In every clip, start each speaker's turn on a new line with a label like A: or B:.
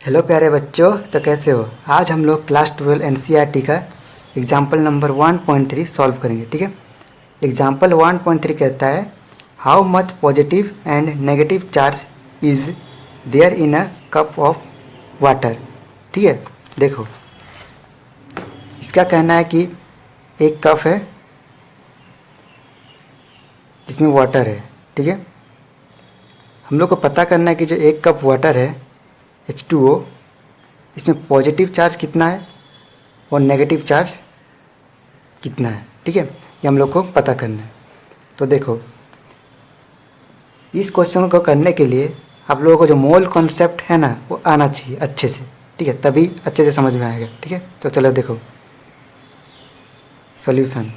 A: Hello प्यारे बच्चों, तो कैसे हो। आज हम लोग क्लास 12 एनसीईआरटी का एग्जाम्पल नंबर 1.3 सॉल्व करेंगे। ठीक है। एग्जाम्पल 1.3 कहता है how much positive and negative charge is there in a cup of water. ठीक है। देखो, इसका कहना है कि एक कप है जिसमें वाटर है। ठीक है। हम लोग को पता करना है कि जो एक कप वाटर है H2O, इसमें पॉजिटिव चार्ज कितना है और नेगेटिव चार्ज कितना है। ठीक है, ये हम लोग को पता करना है। तो देखो, इस क्वेश्चन को करने के लिए आप लोगों को जो मोल कॉन्सेप्ट है ना, वो आना चाहिए अच्छे से। ठीक है, तभी अच्छे से समझ में आएगा। ठीक है, तो चलो देखो सॉल्यूशन।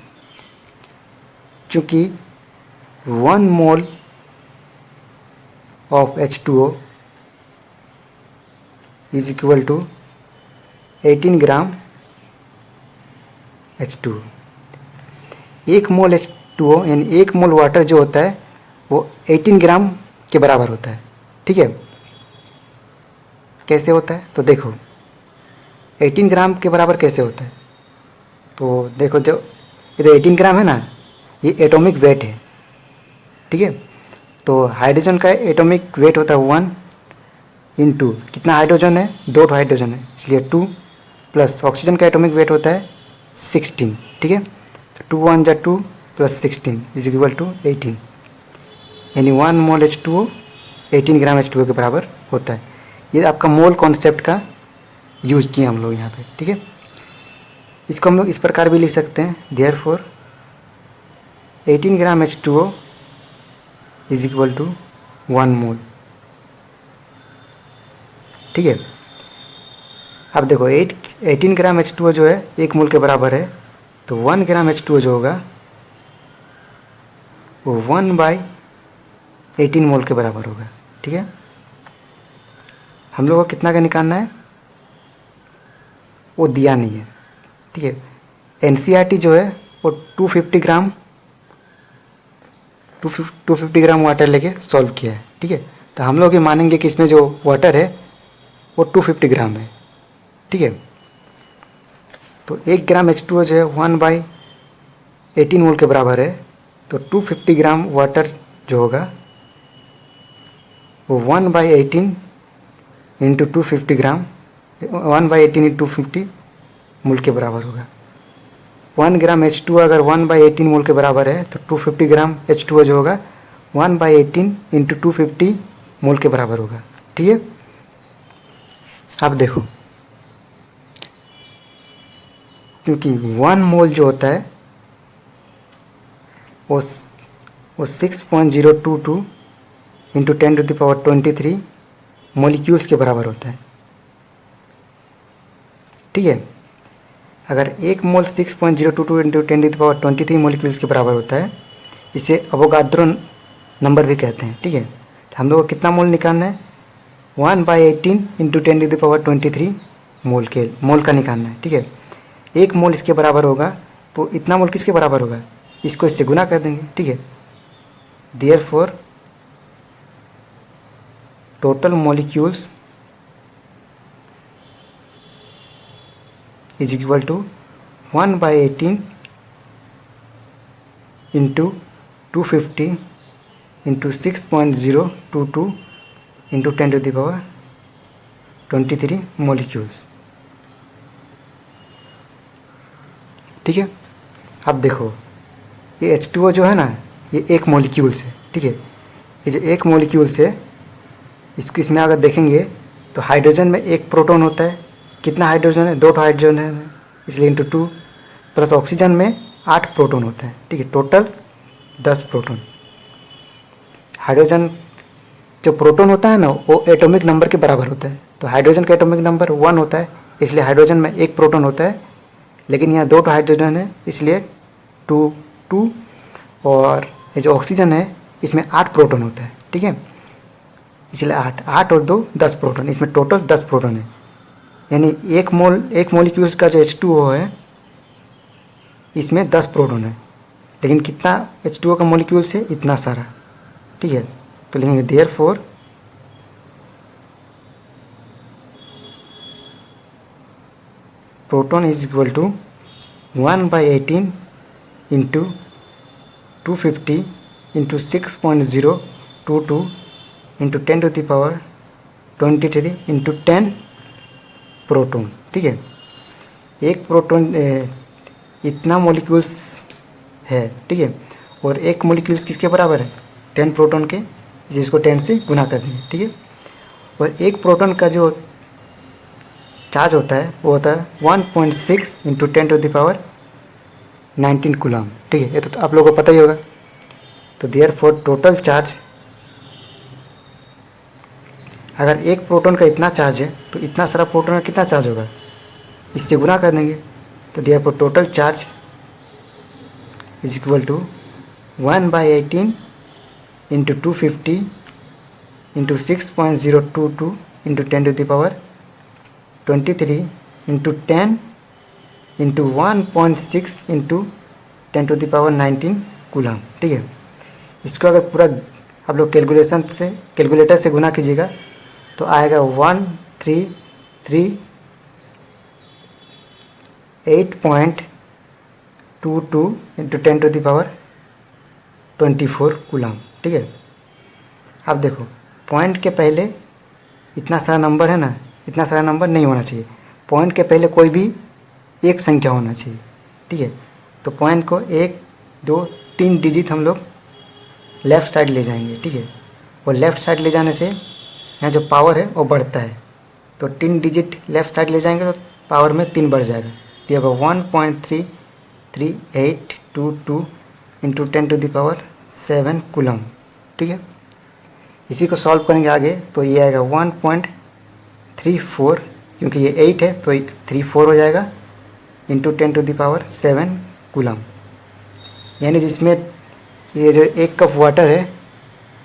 A: चूँकि 1 mole of H2O is equal to 18 gram H2O। 1 mole H2O यानी 1 मोल वाटर जो होता है वो 18 ग्राम के बराबर होता है। ठीक है। कैसे होता है तो देखो, 18 ग्राम के बराबर कैसे होता है। तो देखो, जो ये तो 18 ग्राम है ना, ये एटॉमिक वेट है। ठीक है। तो हाइड्रोजन का एटॉमिक वेट होता है 1 इंटू कितना हाइड्रोजन है, 2 हाइड्रोजन है इसलिए 2, प्लस ऑक्सीजन का एटॉमिक वेट होता है 16। ठीक है। तो 2 1 जा 2 प्लस 16 इज इक्वल टू 18, यानी 1 मोल H2O 18 ग्राम H2O के बराबर होता है। ये आपका मोल कॉन्सेप्ट का यूज़ किया हम लोग यहाँ पे। ठीक है। इसको हम लोग इस प्रकार भी लिख सकते हैं, therefore 18 gram H2O is equal to 1 mole. ठीक है। अब देखो 18 ग्राम H2O जो है 1 मोल के बराबर है, तो 1 ग्राम H2O जो होगा वो 1/18 मोल के बराबर होगा। ठीक है। हम लोग को कितना का निकालना है वो दिया नहीं है। ठीक है। एनसीईआरटी जो है वो 250 ग्राम वाटर लेके सॉल्व किया है। ठीक है। तो हम लोग ये मानेंगे कि इसमें जो वाटर है वो 250 ग्राम है। ठीक है। तो 1 ग्राम H2O जो है 1/18 मोल के बराबर है, तो 250 ग्राम वाटर जो होगा वो 1/18 इंटू 250 ग्राम, 1/18 इंटू 250 मोल के बराबर होगा। 1 ग्राम H2O अगर 1/18 मोल के बराबर है तो 250 ग्राम H2O जो होगा 1/18 इंटू 250 मोल के बराबर होगा। ठीक है। अब देखो, क्योंकि 1 मोल जो होता है वो 6.022 इंटू 10⁻23 मोलिक्यूल्स के बराबर होता है। ठीक है। अगर 1 मोल 6.022 इंटू 10⁻23 मोलिक्यूल्स के बराबर होता है, इसे अवोगाद्रो नंबर भी कहते हैं। ठीक है। तो हम लोग को कितना मोल निकालना है, 1/18 इंटू 10⁻23 मोल का निकालना है। ठीक है। 1 मोल इसके बराबर होगा, तो इतना मोल किसके बराबर होगा, इसको इससे गुना कर देंगे। ठीक है। Therefore total molecules is equal to 1/18 into 250 into 6.022 into 10⁻23 molecules. ठीक है। अब देखो, ये H2O जो है ना, ये एक मॉलिक्यूल से। ठीक है। ये जो एक मॉलिक्यूल से, इसको इसमें अगर देखेंगे तो हाइड्रोजन में एक प्रोटॉन होता है। कितना हाइड्रोजन है, 2 हाइड्रोजन है, इसलिए इंटू 2, प्लस ऑक्सीजन में 8 प्रोटॉन होता है। ठीक है। Total 10 proton. हाइड्रोजन जो प्रोटॉन होता है ना, वो एटॉमिक नंबर के बराबर होता है। तो हाइड्रोजन का एटॉमिक नंबर 1 होता है, इसलिए हाइड्रोजन में एक प्रोटॉन होता है, लेकिन यहाँ 2 हाइड्रोजन है इसलिए 2 और ये जो ऑक्सीजन है इसमें 8 प्रोटॉन होता है। ठीक है। इसलिए 8 और 2 10 प्रोटॉन, इसमें टोटल 10 प्रोटॉन है। यानी एक मोलिक्यूल्स का जो H2O है इसमें 10 प्रोटॉन है, लेकिन कितना H2O का मोलिक्यूल्स है, इतना सारा। ठीक है। तो लिखेंगे therefore proton is equal to 1/18 into 250 into 6.022 into 10⁻23 into 10 proton. ठीक है, एक प्रोटॉन इतना मॉलिक्यूल्स है। ठीक है, और एक मॉलिक्यूल्स किसके बराबर है? 10 प्रोटॉन के, जिसको 10 से गुना कर देंगे। ठीक है, और एक प्रोटॉन का जो चार्ज होता है वो होता है 1.6 इंटू 10⁻19 कूलम। ठीक है, ये तो आप लोगों को पता ही होगा। तो देयर फॉर टोटल चार्ज, अगर एक प्रोटॉन का इतना चार्ज है तो इतना सारा प्रोटॉन का कितना चार्ज होगा, इससे गुना कर देंगे। तो therefore total charge is equal to 1/18 into 250 into 6.022 into 10⁻23 into 10 into 1.6 into 10⁻19 coulomb. ठीक है, इसको अगर पूरा आप लोग कैलकुलेटर से गुना कीजिएगा तो आएगा 1338.22 इंटू 10⁻24 कूलम। ठीक है, अब देखो पॉइंट के पहले इतना सारा नंबर है ना, इतना सारा नंबर नहीं होना चाहिए। पॉइंट के पहले कोई भी एक संख्या होना चाहिए। ठीक है, तो पॉइंट को 1 2 3 डिजिट हम लोग लेफ़्ट साइड ले जाएंगे। ठीक है, और लेफ़्ट साइड ले जाने से यहाँ जो पावर है वो बढ़ता है। तो 3 डिजिट लेफ़्ट साइड ले जाएंगे तो पावर में 3 बढ़ जाएगा। तो ये होगा 1.33822 इंटू 10⁻7 कूलम। ठीक है, इसी को सॉल्व करेंगे आगे तो ये आएगा 1.34, क्योंकि ये 8 है तो 34 हो जाएगा इंटू 10⁻7 कूलम। यानी जिसमें ये जो 1 कप वाटर है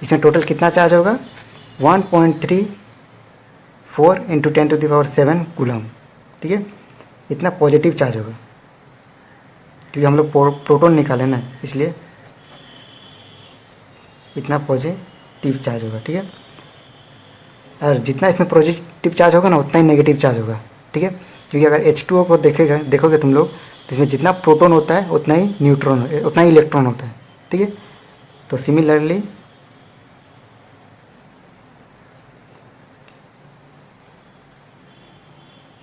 A: इसमें टोटल कितना चार्ज होगा, 1.34 इंटू 10⁻7 कूलम। ठीक है, इतना पॉजिटिव चार्ज होगा, क्योंकि हम लोग प्रोटॉन निकाले ना, इसलिए इतना पॉजिटिव चार्ज होगा। ठीक है, और जितना इसमें पॉजिटिव चार्ज होगा ना उतना ही नेगेटिव चार्ज होगा। ठीक है, क्योंकि अगर H2O को देखोगे तुम लोग तो इसमें जितना प्रोटॉन होता है उतना ही इलेक्ट्रॉन होता है। ठीक है, तो similarly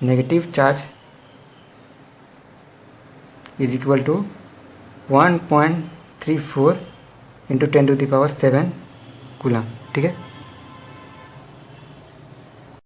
A: negative charge is equal to 1.34 into 10⁻7 coulomb. ठीक है।